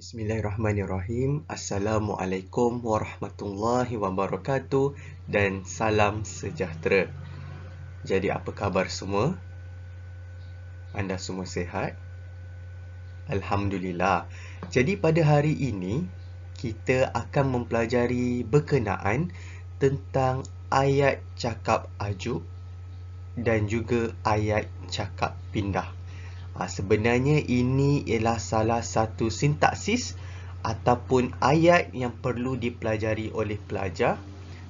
Bismillahirrahmanirrahim. Assalamualaikum warahmatullahi wabarakatuh dan salam sejahtera. Jadi apa khabar semua? Anda semua sihat? Alhamdulillah. Jadi pada hari ini kita akan mempelajari berkenaan tentang ayat cakap ajuk dan juga ayat cakap pindah. Sebenarnya ini ialah salah satu sintaksis ataupun ayat yang perlu dipelajari oleh pelajar,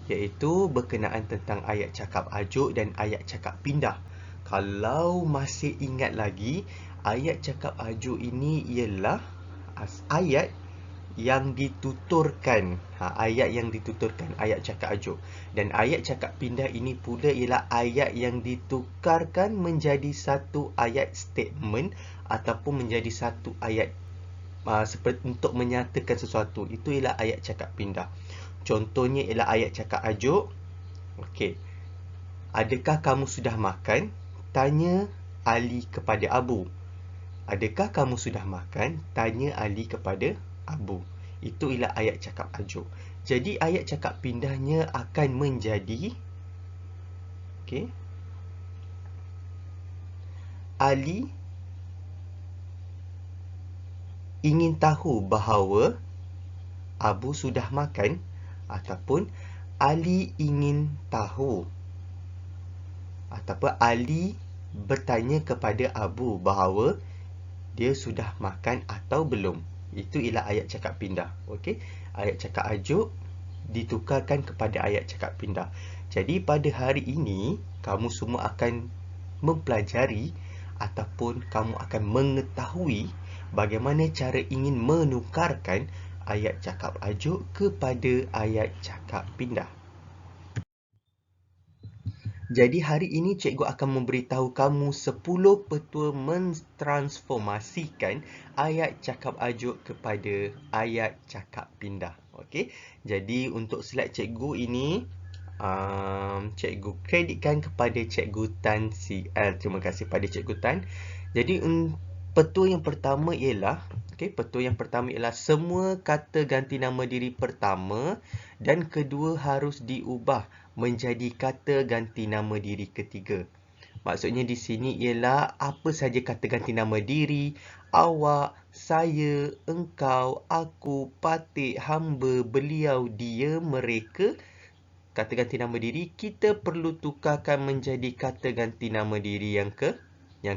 iaitu berkenaan tentang ayat cakap ajuk dan ayat cakap pindah. Kalau masih ingat lagi, ayat cakap ajuk ini ialah ayat yang dituturkan. Ayat yang dituturkan, ayat cakap ajuk. Dan ayat cakap pindah ini pula ialah ayat yang ditukarkan menjadi satu ayat statement ataupun menjadi satu ayat seperti untuk menyatakan sesuatu. Itu ialah ayat cakap pindah. Contohnya ialah ayat cakap ajuk. Okey. Adakah kamu sudah makan? Tanya Ali kepada Abu. Adakah kamu sudah makan? Tanya Ali kepada Abu. Itu ialah ayat cakap ajuk. Jadi ayat cakap pindahnya akan menjadi okey. Ali ingin tahu bahawa Abu sudah makan, ataupun Ali ingin tahu, ataupun Ali bertanya kepada Abu bahawa dia sudah makan atau belum. Itu ialah ayat cakap pindah. Okey, ayat cakap ajuk ditukarkan kepada ayat cakap pindah. Jadi pada hari ini kamu semua akan mempelajari ataupun kamu akan mengetahui bagaimana cara ingin menukarkan ayat cakap ajuk kepada ayat cakap pindah. Jadi hari ini cikgu akan memberitahu kamu 10 petua mentransformasikan ayat cakap ajuk kepada ayat cakap pindah. Okey. Jadi untuk slide cikgu ini cikgu kreditkan kepada Cikgu Tan CL. Terima kasih pada Cikgu Tan. Jadi petua yang pertama ialah petua yang pertama ialah semua kata ganti nama diri pertama dan kedua harus diubah menjadi kata ganti nama diri ketiga. Maksudnya di sini ialah apa saja kata ganti nama diri, awak, saya, engkau, aku, Patik, hamba, beliau, dia, mereka. Kata ganti nama diri kita perlu tukarkan menjadi kata ganti nama diri yang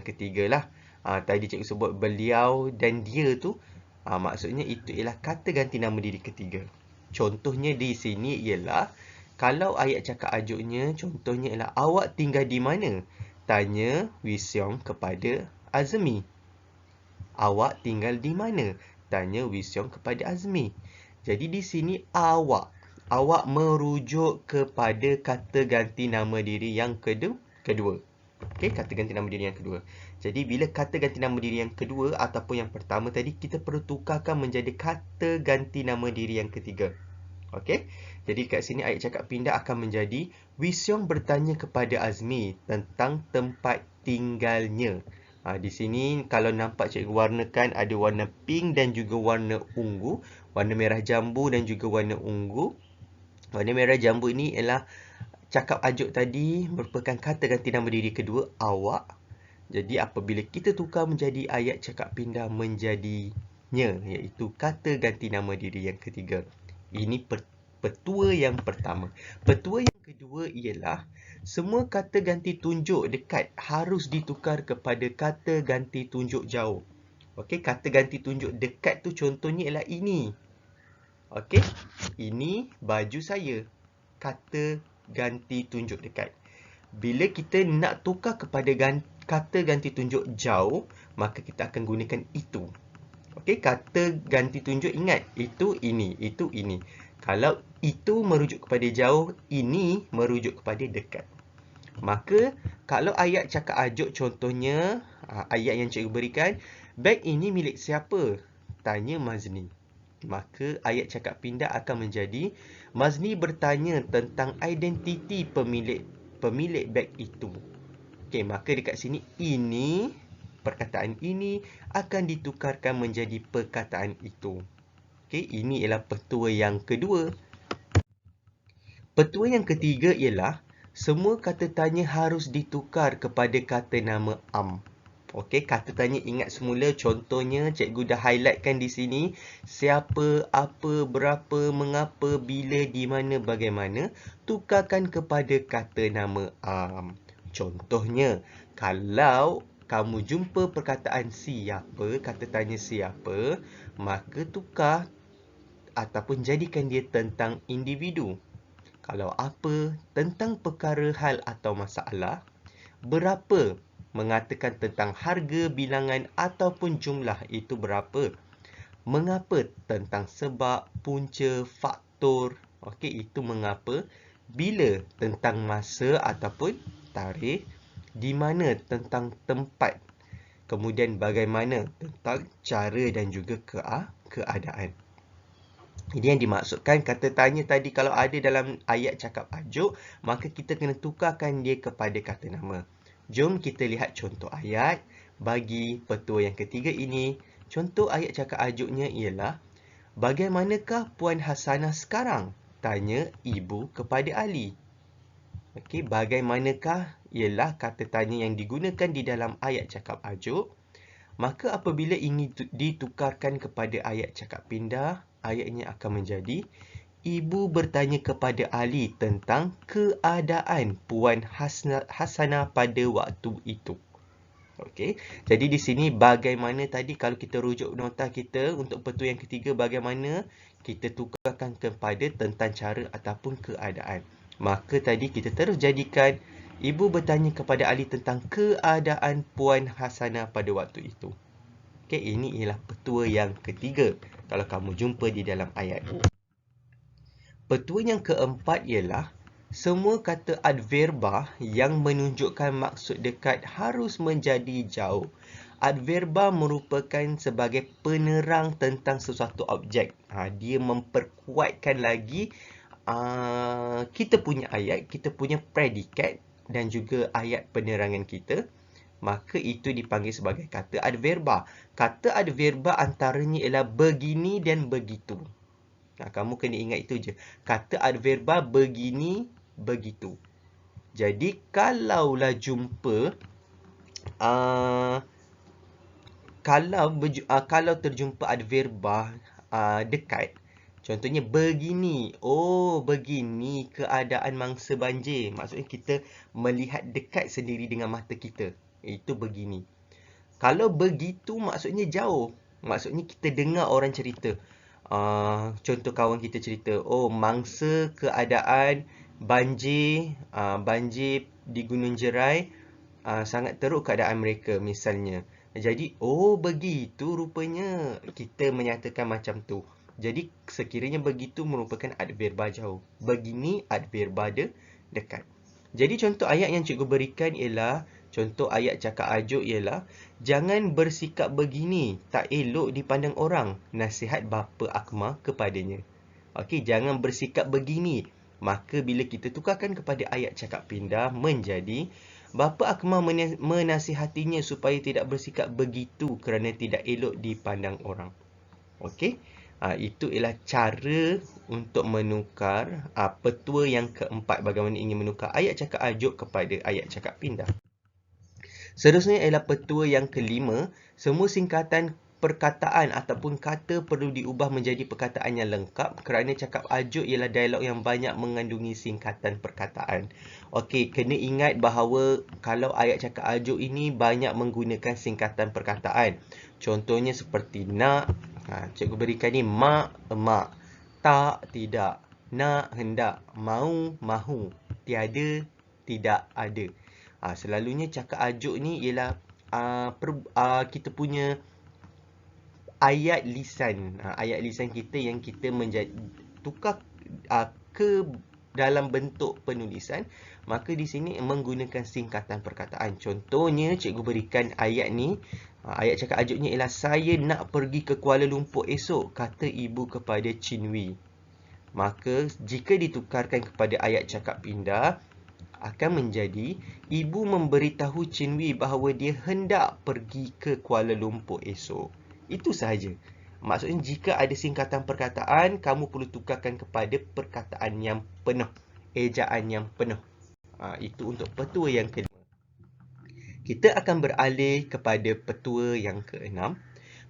ketiga lah. Tadi cikgu sebut beliau dan dia tu, maksudnya itu ialah kata ganti nama diri ketiga. Contohnya di sini ialah kalau ayat cakap ajuknya, contohnya ialah awak tinggal di mana? Tanya Wisyong kepada Azmi. Awak tinggal di mana? Tanya Wisyong kepada Azmi. Jadi di sini awak merujuk kepada kata ganti nama diri yang kedua. Okey, kata ganti nama diri yang kedua. Jadi bila kata ganti nama diri yang kedua ataupun yang pertama tadi, kita perlu tukarkan menjadi kata ganti nama diri yang ketiga. Okey. Jadi kat sini ayat cakap pindah akan menjadi Wisyong bertanya kepada Azmi tentang tempat tinggalnya. Di sini kalau nampak cikgu warnakan ada warna pink dan juga warna ungu, warna merah jambu dan juga warna ungu. Warna merah jambu ini ialah cakap ajuk tadi merupakan kata ganti nama diri kedua, awak. Jadi apabila kita tukar menjadi ayat cakap pindah menjadinya, iaitu kata ganti nama diri yang ketiga. Ini petua yang pertama. Petua yang kedua ialah semua kata ganti tunjuk dekat harus ditukar kepada kata ganti tunjuk jauh. Okey, kata ganti tunjuk dekat tu contohnya ialah ini. Okey, ini baju saya. Kata ganti tunjuk dekat. Bila kita nak tukar kepada kata ganti tunjuk jauh, maka kita akan gunakan itu. Okey, kata ganti tunjuk ingat, itu ini, itu ini. Kalau itu merujuk kepada jauh, ini merujuk kepada dekat. Maka kalau ayat cakap ajuk contohnya, ayat yang cikgu berikan, beg ini milik siapa? Tanya Mazni. Maka ayat cakap pindah akan menjadi Mazni bertanya tentang identiti pemilik beg itu. Okey, maka dekat sini ini perkataan ini akan ditukarkan menjadi perkataan itu. Okey, ini ialah petua yang kedua. Petua yang ketiga ialah semua kata tanya harus ditukar kepada kata nama am. Okey, kata tanya ingat semula contohnya cikgu dah highlightkan di sini. Siapa, apa, berapa, mengapa, bila, di mana, bagaimana. Tukarkan kepada kata nama am. Contohnya, kalau kamu jumpa perkataan siapa, kata tanya siapa, maka tukar ataupun jadikan dia tentang individu. Kalau apa, tentang perkara, hal atau masalah. Berapa, mengatakan tentang harga, bilangan ataupun jumlah itu berapa. Mengapa, tentang sebab, punca, faktor. Okey, itu mengapa. Bila, tentang masa ataupun tarikh. Di mana, tentang tempat. Kemudian bagaimana, tentang cara dan juga keadaan. Ini yang dimaksudkan kata tanya tadi kalau ada dalam ayat cakap ajuk, maka kita kena tukarkan dia kepada kata nama. Jom kita lihat contoh ayat bagi petua yang ketiga ini. Contoh ayat cakap ajuknya ialah, bagaimanakah Puan Hasanah sekarang? Tanya ibu kepada Ali. Okey, bagaimanakah ialah kata tanya yang digunakan di dalam ayat cakap ajuk. Maka apabila ingin ditukarkan kepada ayat cakap pindah, ayatnya akan menjadi, ibu bertanya kepada Ali tentang keadaan Puan Hasanah pada waktu itu. Okey, jadi di sini bagaimana tadi kalau kita rujuk nota kita untuk petua yang ketiga, bagaimana kita tukarkan kepada tentang cara ataupun keadaan. Maka tadi kita terus jadikan ibu bertanya kepada Ali tentang keadaan Puan Hasanah pada waktu itu. Okey, ini ialah petua yang ketiga kalau kamu jumpa di dalam ayat. Petua yang keempat ialah semua kata adverba yang menunjukkan maksud dekat harus menjadi jauh. Adverba merupakan sebagai penerang tentang sesuatu objek. Dia memperkuatkan lagi kita punya ayat, kita punya predikat dan juga ayat penerangan kita. Maka itu dipanggil sebagai kata adverba. Kata adverba antaranya ialah begini dan begitu. Kamu kena ingat itu je. Kata adverba begini, begitu. Jadi, kalaulah jumpa, kalau terjumpa adverba dekat, contohnya begini. Oh, begini keadaan mangsa banjir. Maksudnya kita melihat dekat sendiri dengan mata kita. Itu begini. Kalau begitu maksudnya jauh. Maksudnya kita dengar orang cerita. Contoh kawan kita cerita, oh mangsa keadaan banjir di Gunung Jerai, sangat teruk keadaan mereka misalnya. Jadi, oh begitu rupanya, kita menyatakan macam tu. Jadi sekiranya begitu merupakan adverba jauh. Begini adverba dekat. Jadi contoh ayat yang cikgu berikan ialah, contoh ayat cakap ajuk ialah, jangan bersikap begini, tak elok dipandang orang. Nasihat bapa Akmal kepadanya. Okey, jangan bersikap begini. Maka bila kita tukarkan kepada ayat cakap pindah menjadi, bapa Akmal menasihatinya supaya tidak bersikap begitu kerana tidak elok dipandang orang. Okey. Itu ialah cara untuk menukar petua yang keempat, bagaimana ingin menukar ayat cakap ajuk kepada ayat cakap pindah. Seterusnya ialah petua yang kelima, semua singkatan perkataan ataupun kata perlu diubah menjadi perkataan yang lengkap kerana cakap ajuk ialah dialog yang banyak mengandungi singkatan perkataan. Okey, kena ingat bahawa kalau ayat cakap ajuk ini banyak menggunakan singkatan perkataan. Contohnya seperti nak, cikgu berikan ni mak, emak. Tak, tidak. Nak, hendak. Mahu, mahu. Tiada, tidak ada. Selalunya cakap ajuk ni ialah kita punya ayat lisan. Ayat lisan kita yang kita tukar ke dalam bentuk penulisan. Maka di sini menggunakan singkatan perkataan. Contohnya cikgu berikan ayat ni. Ayat cakap ajuknya ialah, saya nak pergi ke Kuala Lumpur esok, kata ibu kepada Chin Wee. Maka jika ditukarkan kepada ayat cakap pindah, akan menjadi ibu memberitahu Chin Wei bahawa dia hendak pergi ke Kuala Lumpur esok. Itu sahaja. Maksudnya jika ada singkatan perkataan, kamu perlu tukarkan kepada perkataan yang penuh, ejaan yang penuh. Itu untuk petua yang kelima. Kita akan beralih kepada petua yang keenam.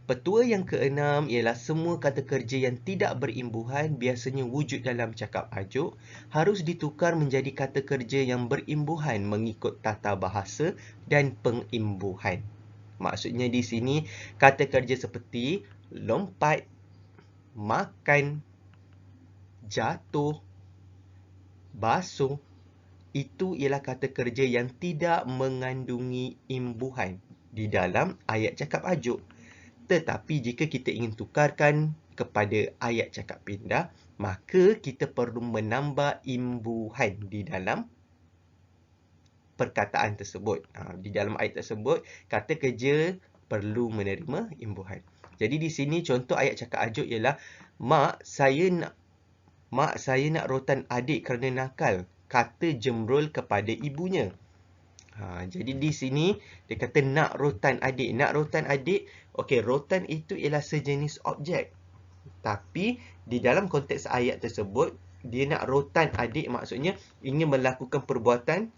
Petua yang keenam ialah semua kata kerja yang tidak berimbuhan biasanya wujud dalam cakap ajuk harus ditukar menjadi kata kerja yang berimbuhan mengikut tata bahasa dan pengimbuhan. Maksudnya di sini kata kerja seperti lompat, makan, jatuh, basuh, itu ialah kata kerja yang tidak mengandungi imbuhan di dalam ayat cakap ajuk. Tetapi jika kita ingin tukarkan kepada ayat cakap pindah, maka kita perlu menambah imbuhan di dalam perkataan tersebut. Di dalam ayat tersebut, kata kerja perlu menerima imbuhan. Jadi di sini contoh ayat cakap ajuk ialah Mak, saya nak rotan adik kerana nakal, kata Jemrul kepada ibunya. Jadi di sini dia kata nak rotan adik. Nak rotan adik, okey, rotan itu ialah sejenis objek. Tapi di dalam konteks ayat tersebut, dia nak rotan adik maksudnya ingin melakukan perbuatan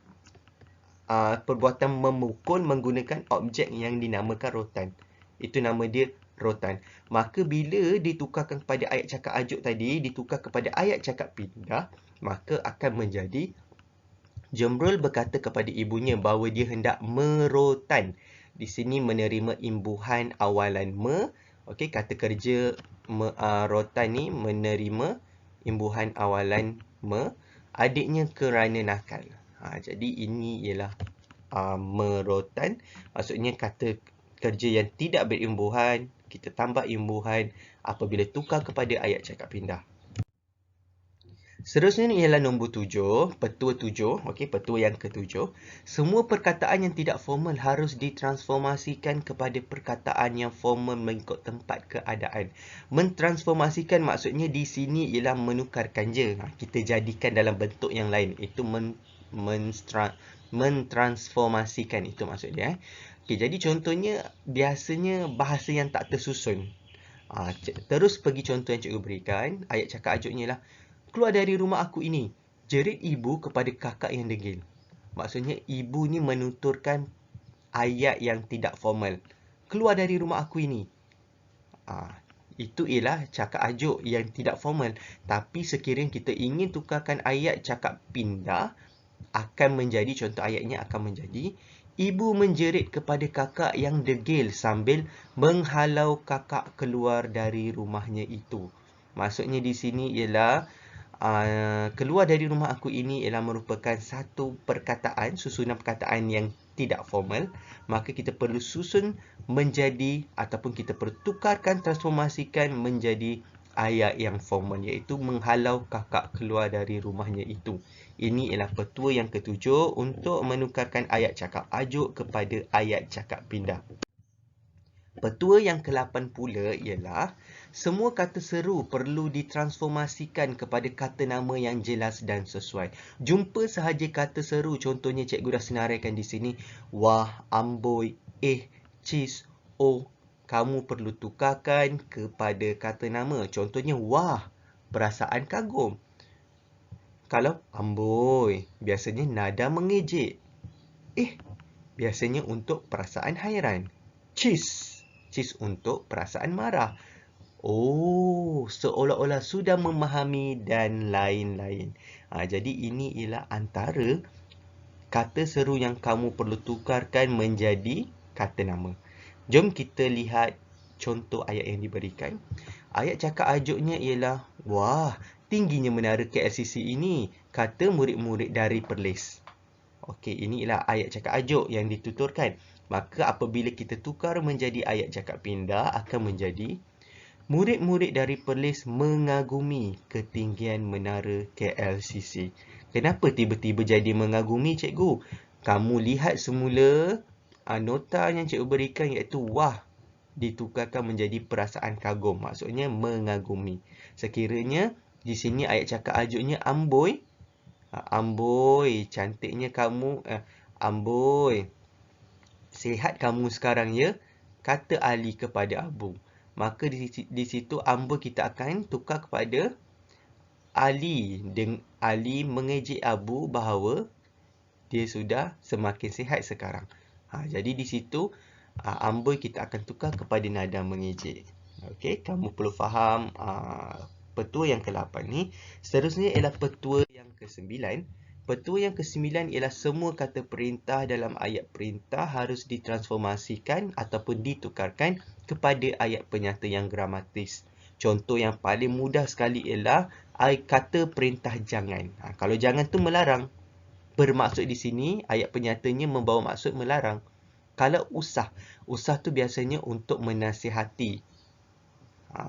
memukul menggunakan objek yang dinamakan rotan. Itu nama dia rotan. Maka bila ditukarkan kepada ayat cakap ajuk tadi, ditukar kepada ayat cakap pindah, maka akan menjadi Jemrul berkata kepada ibunya bahawa dia hendak merotan. Di sini menerima imbuhan awalan Okey, kata kerja rotan ni menerima imbuhan awalan adiknya kerana nakal. Jadi ini ialah merotan. Maksudnya kata kerja yang tidak berimbuhan, kita tambah imbuhan apabila tukar kepada ayat cakap pindah. Seterusnya ialah nombor 7, petua 7, okey, petua yang ke-7. Semua perkataan yang tidak formal harus ditransformasikan kepada perkataan yang formal mengikut tempat keadaan. Mentransformasikan maksudnya di sini ialah menukarkan je. Kita jadikan dalam bentuk yang lain. Itu mentransformasikan, itu maksud dia. Okey, jadi contohnya biasanya bahasa yang tak tersusun. Terus pergi contoh yang cikgu berikan. Ayat cakap ajuknya ialah keluar dari rumah aku ini, jerit ibu kepada kakak yang degil. Maksudnya ibu ni menuturkan ayat yang tidak formal. Keluar dari rumah aku ini. Itu ialah cakap ajuk yang tidak formal. Tapi sekiranya kita ingin tukarkan ayat cakap pindah, akan menjadi, contoh ayatnya akan menjadi, ibu menjerit kepada kakak yang degil sambil menghalau kakak keluar dari rumahnya itu. Maksudnya di sini ialah keluar dari rumah aku ini ialah merupakan satu perkataan, susunan perkataan yang tidak formal. Maka kita perlu susun menjadi ataupun kita perlu tukarkan, transformasikan menjadi ayat yang formal, iaitu menghalau kakak keluar dari rumahnya itu. Ini ialah petua yang ke-7 untuk menukarkan ayat cakap ajuk kepada ayat cakap pindah. Petua yang ke-8 pula ialah semua kata seru perlu ditransformasikan kepada kata nama yang jelas dan sesuai. Jumpa sahaja kata seru, contohnya cikgu dah senaraikan di sini. Wah, amboi, cis, kamu perlu tukarkan kepada kata nama. Contohnya wah, perasaan kagum. Kalau amboi, biasanya nada mengejek. Biasanya untuk perasaan hairan. Cis untuk perasaan marah. Seolah-olah sudah memahami dan lain-lain. Jadi ini ialah antara kata seru yang kamu perlu tukarkan menjadi kata nama. Jom kita lihat contoh ayat yang diberikan. Ayat cakap ajuknya ialah, wah, tingginya menara KLCC ini, kata murid-murid dari Perlis. Okey, ini ialah ayat cakap ajuk yang dituturkan. Maka apabila kita tukar menjadi ayat cakap pindah, akan menjadi murid-murid dari Perlis mengagumi ketinggian menara KLCC. Kenapa tiba-tiba jadi mengagumi, cikgu? Kamu lihat semula nota yang cikgu berikan iaitu wah ditukarkan menjadi perasaan kagum. Maksudnya mengagumi. Sekiranya di sini ayat cakap ajuknya amboi, Amboi, cantiknya kamu. Amboi, sihat kamu sekarang ya. Kata Ali kepada Abu. Maka di situ Amboi kita akan tukar kepada Ali. Ali mengejek Abu bahawa dia sudah semakin sihat sekarang. Jadi di situ amboi kita akan tukar kepada nada mengejek. Okey, kamu perlu faham petua yang ke-8 ni. Seterusnya ialah petua yang ke-9. Petua yang ke-9 ialah semua kata perintah dalam ayat perintah harus ditransformasikan ataupun ditukarkan kepada ayat penyata yang gramatis. Contoh yang paling mudah sekali ialah kata perintah jangan. Kalau jangan tu melarang. Bermaksud di sini, ayat penyatanya membawa maksud melarang. Kalau usah tu biasanya untuk menasihati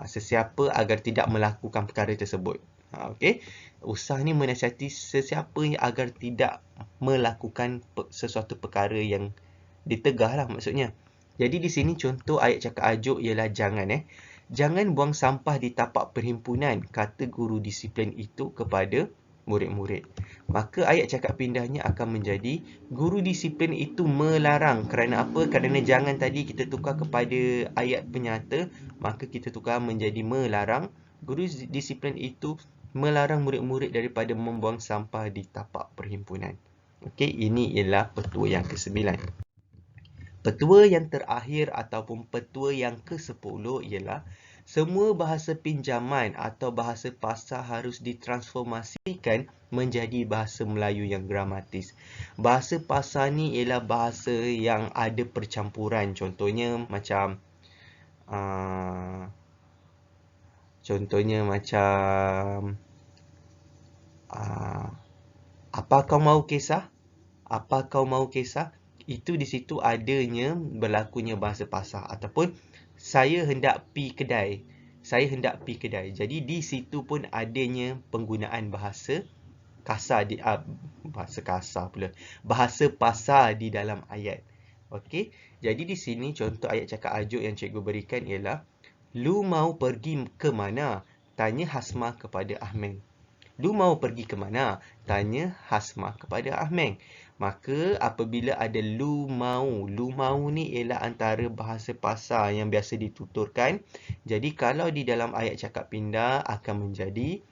sesiapa agar tidak melakukan perkara tersebut. Okey, usah ni menasihati sesiapa agar tidak melakukan sesuatu perkara yang ditegah lah maksudnya. Jadi di sini contoh ayat cakap ajuk ialah jangan. Jangan buang sampah di tapak perhimpunan, kata guru disiplin itu kepada murid-murid. Maka ayat cakap pindahnya akan menjadi guru disiplin itu melarang. Kerana apa? Kerana jangan tadi kita tukar kepada ayat penyata, maka kita tukar menjadi melarang. Guru disiplin itu melarang murid-murid daripada membuang sampah di tapak perhimpunan. Okey, ini ialah petua yang ke-9. Petua yang terakhir ataupun petua yang ke-10 ialah semua bahasa pinjaman atau bahasa pasar harus ditransformasikan menjadi bahasa Melayu yang gramatis. Bahasa pasar ni ialah bahasa yang ada percampuran. Contohnya macam apa kau mahu kisah? Apa kau mahu kisah? Itu di situ adanya berlakunya bahasa pasar ataupun saya hendak pi kedai. Saya hendak pi kedai. Jadi di situ pun adanya penggunaan bahasa kasar bahasa pasar di dalam ayat. Okey. Jadi di sini contoh ayat cakap ajuk yang cikgu berikan ialah lu mau pergi ke mana? Tanya Hasmah kepada Ahmeng. Lu mau pergi ke mana? Tanya Hasmah kepada Ahmeng. Maka apabila ada lu mau ni ialah antara bahasa pasar yang biasa dituturkan. Jadi kalau di dalam ayat cakap pindah akan menjadi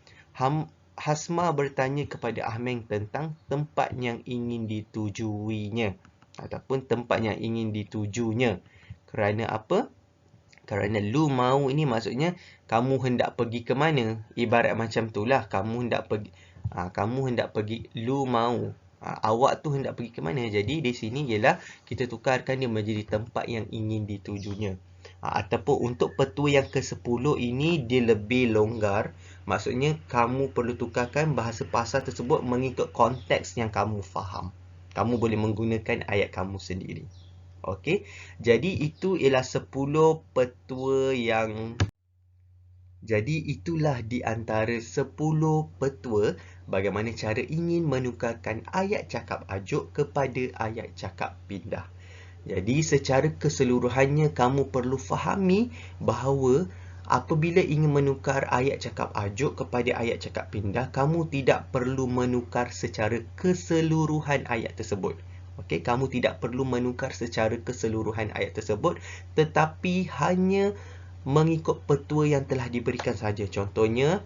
Hasmah bertanya kepada Ahmeng tentang tempat yang ingin ditujuinya ataupun tempat yang ingin ditujunya. Kerana apa? Kerana lu mau ini maksudnya kamu hendak pergi ke mana? Ibarat macam itulah, kamu hendak pergi, lu mau. Awak tu hendak pergi ke mana? Jadi di sini ialah kita tukarkan dia menjadi tempat yang ingin ditujunya. Ataupun untuk petua yang ke-10 ini dia lebih longgar. Maksudnya kamu perlu tukarkan bahasa pasar tersebut mengikut konteks yang kamu faham. Kamu boleh menggunakan ayat kamu sendiri. Okey, jadi itu ialah 10 petua yang... Jadi itulah di antara 10 petua bagaimana cara ingin menukarkan ayat cakap ajuk kepada ayat cakap pindah. Jadi secara keseluruhannya kamu perlu fahami bahawa apabila ingin menukar ayat cakap ajuk kepada ayat cakap pindah, kamu tidak perlu menukar secara keseluruhan ayat tersebut. Okey, kamu tidak perlu menukar secara keseluruhan ayat tersebut, tetapi hanya mengikut petua yang telah diberikan saja. Contohnya,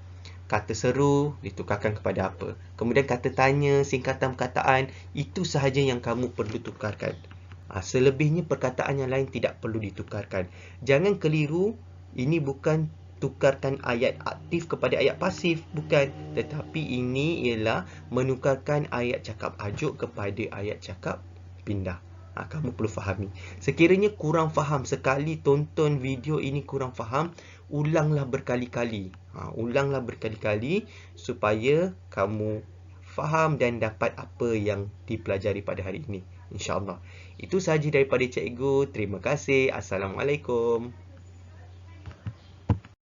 kata seru ditukarkan kepada apa. Kemudian kata tanya, singkatan perkataan, itu sahaja yang kamu perlu tukarkan. Selebihnya perkataan yang lain tidak perlu ditukarkan. Jangan keliru, ini bukan tukarkan ayat aktif kepada ayat pasif, bukan. Tetapi ini ialah menukarkan ayat cakap ajuk kepada ayat cakap pindah. Kamu perlu fahami. Sekiranya kurang faham, sekali tonton video ini kurang faham, ulanglah berkali-kali. Ulanglah berkali-kali supaya kamu faham dan dapat apa yang dipelajari pada hari ini. InsyaAllah. Itu sahaja daripada cikgu. Terima kasih. Assalamualaikum.